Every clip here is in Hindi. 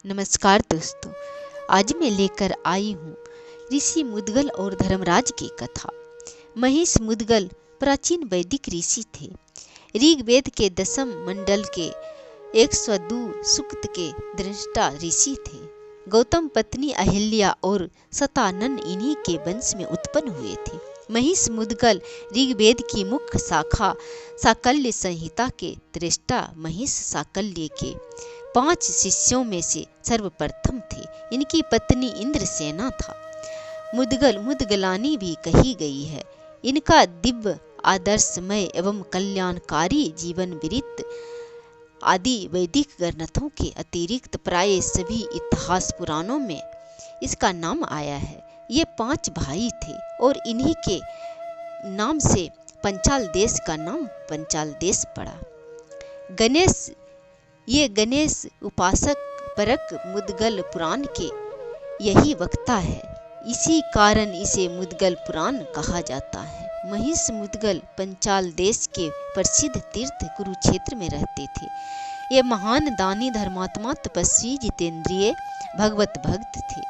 नमस्कार दोस्तों, आज मैं लेकर आई हूँ ऋषि मुद्गल और धर्मराज की कथा। महिष मुद्गल प्राचीन वैदिक ऋषि थे। ऋग्वेद के दशम मंडल के 102 सूक्त के दृष्टा ऋषि थे। गौतम पत्नी अहिल्या और सतानन इन्हीं के वंश में उत्पन्न हुए थे। महिष मुद्गल ऋग्वेद की मुख्य शाखा साकल्य संहिता के दृष्टा महिष साकल्य के 5 शिष्यों में से सर्वप्रथम थे। इनकी पत्नी इंद्रसेना था। मुद्गल मुद्गलानी भी कही गई है। इनका दिव्य आदर्शमय एवं कल्याणकारी जीवन वृत्त आदि वैदिक ग्रंथों के अतिरिक्त प्राय सभी इतिहास पुराणों में इसका नाम आया है। ये 5 भाई थे और इन्हीं के नाम से पंचाल देश का नाम पंचाल देश पड़ा। गणेश उपासक परक मुद्गल पुराण के यही वक्ता है। इसी कारण इसे मुद्गल पुराण कहा जाता है। महिष मुद्गल पंचाल देश के प्रसिद्ध तीर्थ कुरुक्षेत्र में रहते थे। ये महान दानी धर्मात्मा तपस्वी जितेंद्रिय भगवत भक्त थे।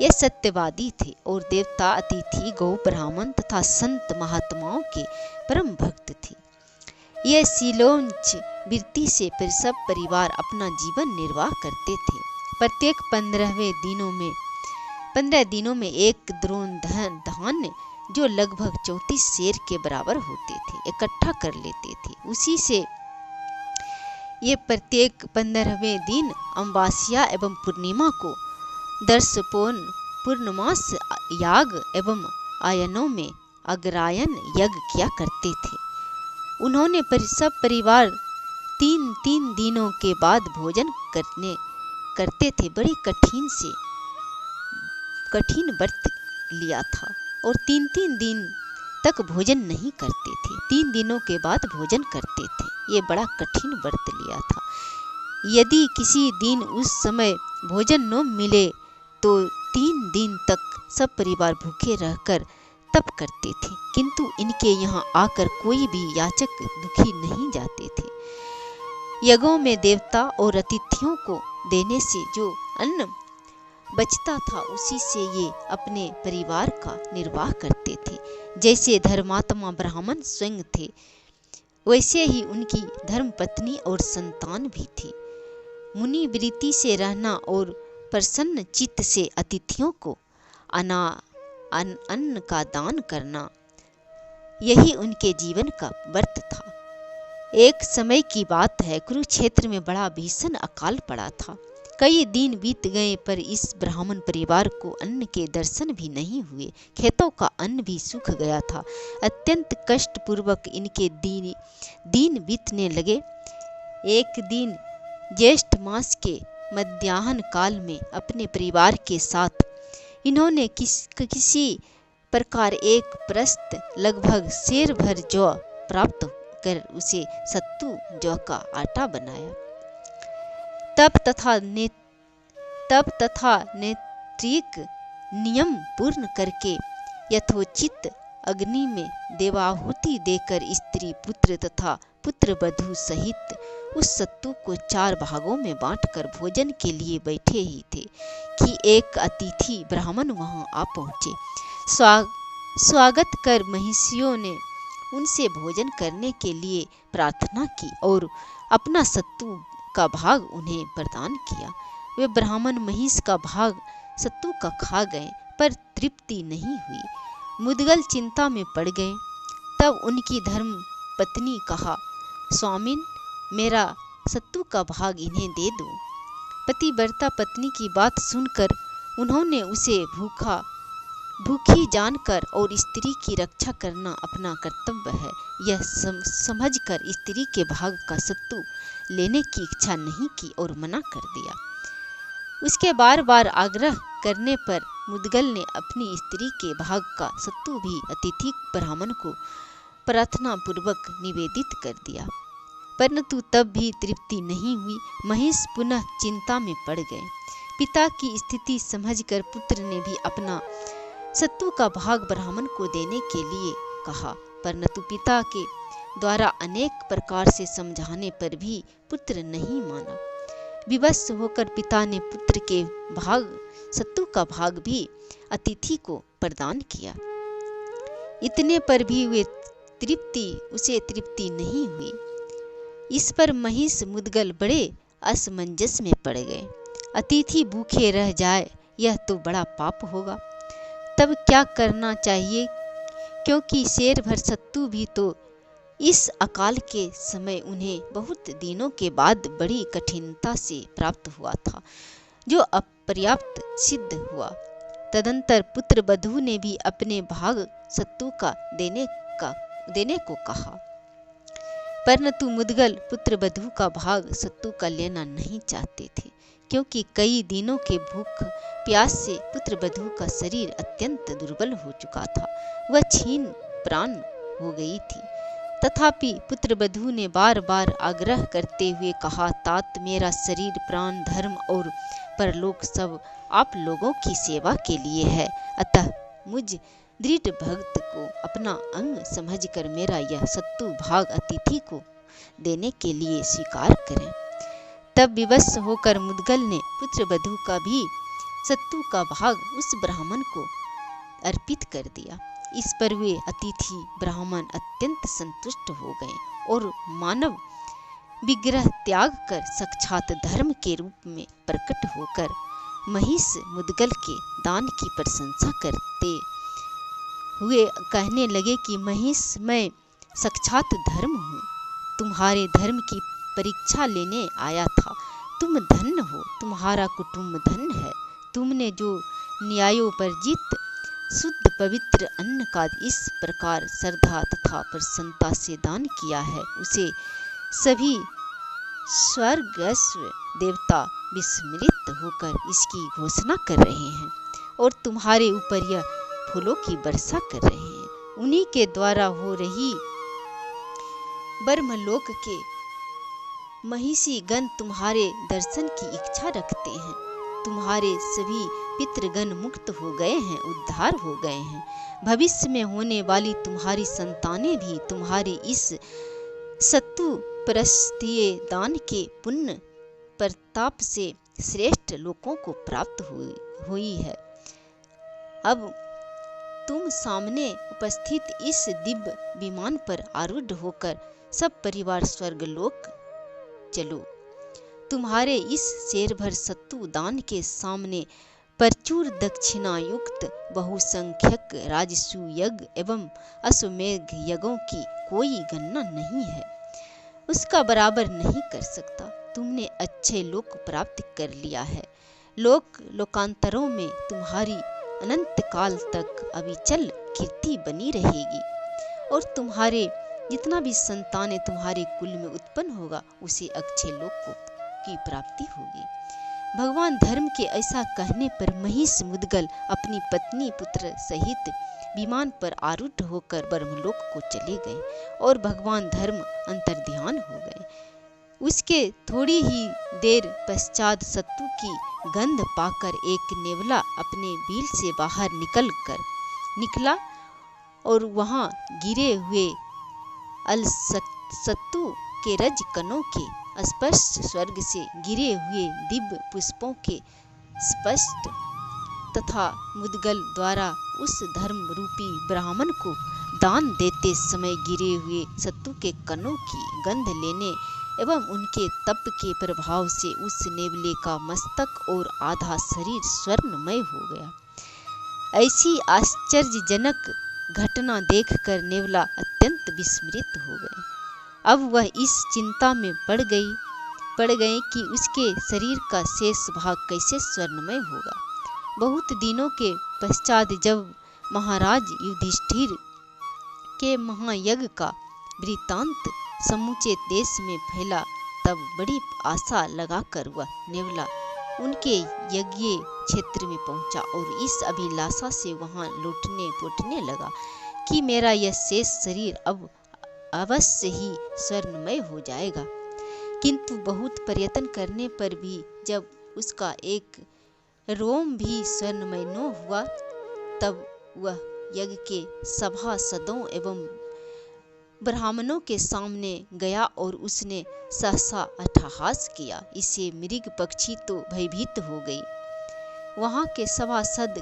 ये सत्यवादी थे और देवता अतिथि गौ ब्राह्मण तथा संत महात्माओं के परम भक्त थे। ये शीलोंच वृत्ति से सब परिवार अपना जीवन निर्वाह करते थे। प्रत्येक 15 दिनों में एक द्रोण धान्य जो लगभग 34 सेर के बराबर होते थे इकट्ठा कर लेते थे। उसी से ये प्रत्येक 15वें दिन अमावस्या एवं पूर्णिमा को दर्शपोन पूर्णमास याग एवं आयनों में अग्रायन यज्ञ किया करते थे। उन्होंने सब परिवार 3 दिनों के बाद भोजन करते थे। बड़ी कठिन व्रत लिया था और 3 दिन तक भोजन नहीं करते थे। 3 दिनों के बाद भोजन करते थे। ये बड़ा कठिन व्रत लिया था। यदि किसी दिन उस समय भोजन न मिले तो 3 दिन तक सब परिवार भूखे रहकर तप करते थे। किंतु इनके यहाँ आकर कोई भी याचक दुखी नहीं जाते थे। यज्ञों में देवता और अतिथियों को देने से जो अन्न बचता था उसी से ये अपने परिवार का निर्वाह करते थे। जैसे धर्मात्मा ब्राह्मण स्वयं थे वैसे ही उनकी धर्मपत्नी और संतान भी थे। मुनि वृत्ति से रहना और प्रसन्न चित्त से अतिथियों को अन्न का दान करना यही उनके जीवन का व्रत था। एक समय की बात है, कुरुक्षेत्र में बड़ा भीषण अकाल पड़ा था। कई दिन बीत गए पर इस ब्राह्मण परिवार को अन्न के दर्शन भी नहीं हुए। खेतों का अन्न भी सूख गया था। अत्यंत कष्ट पूर्वक इनके दिन बीतने लगे। एक दिन ज्येष्ठ मास के मध्याह्न काल में अपने परिवार के साथ इन्होंने किसी प्रकार एक प्रस्त लगभग सेर भर जौ प्राप्त कर उसे सत्तू जौ का आटा बनाया। तप तथा नैतिक नियम पूर्ण करके यथोचित अग्नि में देवाहुति देकर स्त्री पुत्र तथा पुत्र वधू सहित उस सत्तू को 4 भागों में बांटकर भोजन के लिए बैठे ही थे कि एक अतिथि ब्राह्मण वहां आ पहुंचे। स्वागत कर महिषियों ने उनसे भोजन करने के लिए प्रार्थना की और अपना सत्तू का भाग उन्हें प्रदान किया। वे ब्राह्मण महिष का भाग सत्तू का खा गए पर तृप्ति नहीं हुई। मुद्गल चिंता में पड़ गए। तब उनकी धर्म पत्नी कहा, स्वामिन, मेरा सत्तू का भाग इन्हें दे दो। पतिव्रता पत्नी की बात सुनकर उन्होंने उसे भूखी जानकर और स्त्री की रक्षा करना अपना कर्तव्य है यह समझकर स्त्री के भाग का सत्तू लेने की इच्छा नहीं की और मना कर दिया। उसके बार बार आग्रह करने पर मुद्गल ने अपनी स्त्री के भाग का सत्तू भी अतिथि ब्राह्मण को प्रार्थना पूर्वक निवेदित कर दिया। परंतु तब भी तृप्ति नहीं हुई। महिष पुनः चिंता में पड़ गए। पिता की स्थिति समझकर पुत्र ने भी अपना सत्तू का भाग ब्राह्मण को देने के लिए कहा, परंतु पिता के द्वारा अनेक प्रकार से समझाने पर भी पुत्र नहीं माना। विवश होकर पिता ने पुत्र के भाग सत्तू का भाग भी अतिथि को प्रदान किया। इतने पर भी उसे तृप्ति नहीं हुई। इस पर महिष मुद्गल बड़े असमंजस में पड़ गए। अतिथि भूखे रह जाए यह तो बड़ा पाप होगा। तब क्या करना चाहिए, क्योंकि शेर भर सत्तू भी तो इस अकाल के समय उन्हें बहुत दिनों के बाद बड़ी कठिनता से प्राप्त हुआ था, जो अपर्याप्त सिद्ध हुआ। तदंतर पुत्र बधू ने भी अपने भाग सत्तू का देने को कहा, परंतु मुद्गल पुत्र बधू का भाग सत्तू का लेना नहीं चाहते थे, क्योंकि कई दिनों के भूख प्यास से पुत्र बधू का शरीर अत्यंत दुर्बल हो चुका था, वह क्षीण प्राण हो गई थी। तथापि पुत्र बधू ने बार बार आग्रह करते हुए कहा, तात मेरा शरीर प्राण धर्म और परलोक सब आप लोगों की सेवा के लिए है, अतः मुझ दृढ़ भक्त को अपना अंग समझकर मेरा यह सत्तू भाग अतिथि को देने के लिए स्वीकार करें। तब विवश होकर मुद्गल ने पुत्र बधू का भी सत्तू का भाग उस ब्राह्मण को अर्पित कर दिया। इस पर वे अतिथि ब्राह्मण अत्यंत संतुष्ट हो गए और मानव विग्रह त्याग कर साक्षात धर्म के रूप में प्रकट होकर महिष मुद्गल के दान की प्रशंसा करते हुए कहने लगे कि महिष, मैं साक्षात धर्म हूँ, तुम्हारे धर्म की परीक्षा लेने आया था। तुम धन्य हो, तुम्हारा कुटुंब धन्य है। तुमने जो न्यायोपरजित शुद्ध पवित्र अन्न का इस प्रकार श्रद्धा तथा प्रसन्नता से दान किया है, उसे सभी स्वर्गस्व देवता विस्मृत होकर इसकी घोषणा कर रहे हैं और तुम्हारे ऊपर यह फूलों की वर्षा कर रहे हैं। उन्हीं के द्वारा हो रही ब्रह्मलोक के महिषी गण तुम्हारे दर्शन की इच्छा रखते हैं। तुम्हारे सभी पितृगण मुक्त हो गए हैं, उद्धार हो गए हैं। भविष्य में होने वाली तुम्हारी संतानें भी तुम्हारे इस सत्तू परस्तीय दान के पुण्य प्रताप से श्रेष्ठ लोकों को प्राप्त हुई है। अब तुम सामने उपस्थित इस दिव्य विमान पर आरूढ़ होकर सब परिवार स्वर्गलोक चलो। तुम्हारे इस शेर भर सत्तू दान के सामने प्रचुर दक्षिणा युक्त बहुसंख्यक राजसू यज्ञ एवं अश्वमेघ यज्ञों की कोई गणना नहीं है, उसका बराबर नहीं कर सकता। तुमने अच्छे लोक प्राप्त कर लिया है। लोकांतरों में तुम्हारी अनंत काल तक अविचल कीर्ति बनी रहेगी और तुम्हारे जितना भी संतानें तुम्हारे कुल में उत्पन्न होगा उसे अक्षय लोक की प्राप्ति होगी। भगवान धर्म के ऐसा कहने पर महिष मुद्गल अपनी पत्नी पुत्र सहित विमान पर आरूढ़ होकर ब्रह्मलोक को चले गए और भगवान धर्म अंतर्ध्यान हो गए। उसके थोड़ी ही देर पश्चात सत्तू की गंध पाकर एक नेवला अपने बिल से बाहर निकला और वहां गिरे हुए सत्तू के रज कणों के स्पष्ट स्वर्ग से गिरे हुए दिव्य पुष्पों के स्पष्ट तथा मुद्गल द्वारा उस धर्म रूपी ब्राह्मण को दान देते समय गिरे हुए सत्तू के कणों की गंध लेने एवं उनके तप के प्रभाव से उस नेवले का मस्तक और आधा शरीर स्वर्णमय हो गया। ऐसी आश्चर्यजनक घटना देखकर नेवला अत्यंत विस्मित हो गए। अब वह इस चिंता में पड़ गए कि उसके शरीर का शेष भाग कैसे स्वर्णमय होगा। बहुत दिनों के पश्चात जब महाराज युधिष्ठिर के महायज्ञ का वृत्तांत समूचे देश में फैला, तब बड़ी आशा लगाकर वह नेवला उनके यज्ञ क्षेत्र में पहुंचा और इस अभिलाषा से वहां लौटने लगा कि मेरा यह शेष शरीर अब अवश्य ही स्वर्णमय हो जाएगा। किंतु बहुत प्रयत्न करने पर भी जब उसका एक रोम भी स्वर्णमय न हुआ, तब वह यज्ञ के सभासदों एवं ब्राह्मणों के सामने गया और उसने सहसा अट्टहास किया। इससे मृग पक्षी तो भयभीत हो गई। वहां के सभासद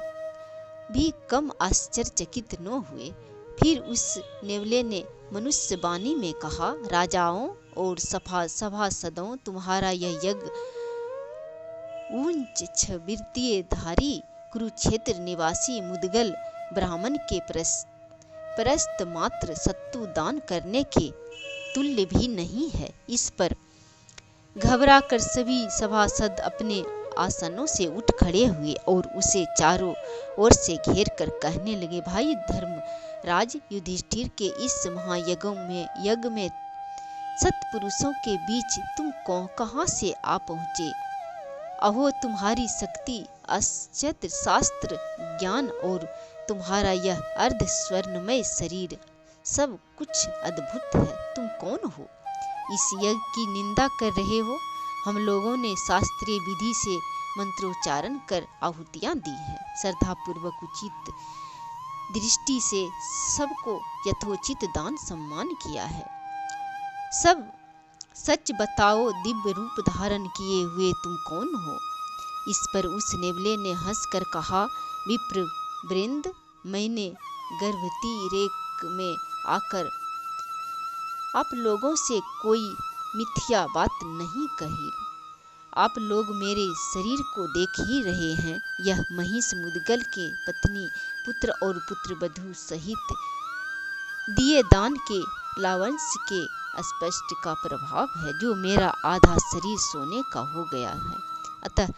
भी कम आश्चर्यचकित न हुए। फिर उस नेवले ने मनुष्य वाणी में कहा, राजाओं और सभासदों, तुम्हारा यह यज्ञ उच्च छवृत्तीय धारी कुरुक्षेत्र निवासी मुदगल ब्राह्मण के परस्त मात्र सत्तू दान करने के तुल्य भी नहीं है। इस पर घबराकर सभी सभासद अपने आसनों से उठ खड़े हुए और उसे चारों ओर से घेर कर कहने लगे, भाई धर्मराज युधिष्ठिर के इस महायज्ञ में सत्पुरुषों के बीच तुम कहाँ से आ पहुँचे? अहो, तुम्हारी शक्ति, अस्त्र शास्त्र ज्ञान और तुम्हारा यह अर्ध स्वर्णमय शरीर सब कुछ अद्भुत है। तुम कौन हो? इस यज्ञ की निंदा कर रहे हो? हम लोगों ने शास्त्रीय विधि से मंत्रोच्चारण कर आहुतियां दी हैं, श्रद्धापूर्वक उचित दृष्टि से सबको यथोचित दान सम्मान किया है। सब सच बताओ, दिव्य रूप धारण किए हुए तुम कौन हो? इस पर उस नेवले ने हंसकर कहा, विप्र वृंद, मैंने गर्भवती रेख में आकर आप लोगों से कोई मिथ्या बात नहीं कही। आप लोग मेरे शरीर को देख ही रहे हैं। यह महिष मुदगल के पत्नी, पुत्र और पुत्रवधू सहित दिए दान के लावंश के स्पष्ट का प्रभाव है, जो मेरा आधा शरीर सोने का हो गया है। अतः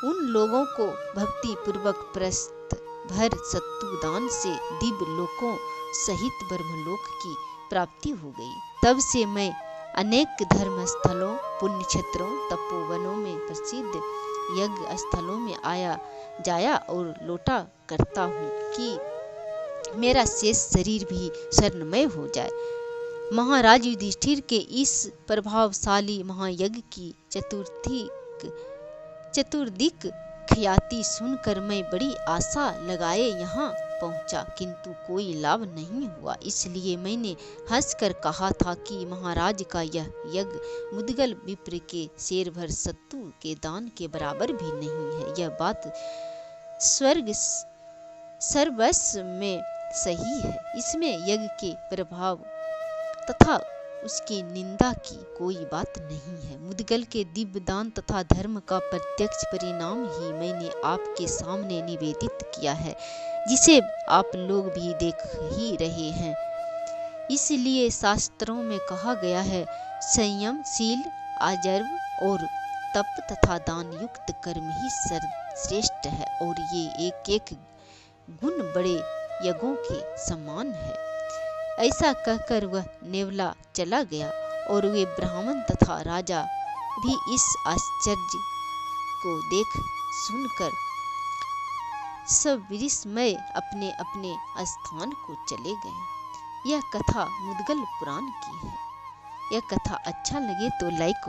उन लोगों को भक्ति पूर्वक प्रस्त भर सत्तू दान से दिव्य लोकों सहित ब्रह्मलोक की प्राप्ति हो गई। तब से मैं अनेक धर्म स्थलों, पुण्य क्षेत्रों, तपोवनों में प्रसिद्ध यज्ञ स्थलों में आया जाया और लौटा करता हूँ कि मेरा शेष शरीर भी स्वर्णमय हो जाए। महाराज युधिष्ठिर के इस प्रभावशाली महायज्ञ की चतुर्दिक ख्याति सुनकर मैं बड़ी आशा लगाए यहाँ पहुँचा, किंतु कोई लाभ नहीं हुआ। इसलिए मैंने हंसकर कहा था कि महाराज का यह यज्ञ मुदगल विप्र के शेर भर सत्तू के दान के बराबर भी नहीं है। यह बात स्वर्ग सर्वस्व में सही है। इसमें यज्ञ के प्रभाव तथा उसकी निंदा की कोई बात नहीं है। मुदगल के दिव्य दान तथा धर्म का प्रत्यक्ष परिणाम ही मैंने आपके सामने निवेदित किया है, जिसे आप लोग भी देख ही रहे हैं। इसलिए शास्त्रों में कहा गया है, संयम, शील, आजर्व और तप तथा दान युक्त कर्म ही श्रेष्ठ है, और ये एक एक गुण बड़े यज्ञों के समान है। ऐसा कहकर वह नेवला चला गया और वे ब्राह्मण तथा राजा भी इस आश्चर्य को देख सुनकर सब विस्मय अपने अपने स्थान को चले गए। यह कथा मुदगल पुराण की है। यह कथा अच्छा लगे तो लाइक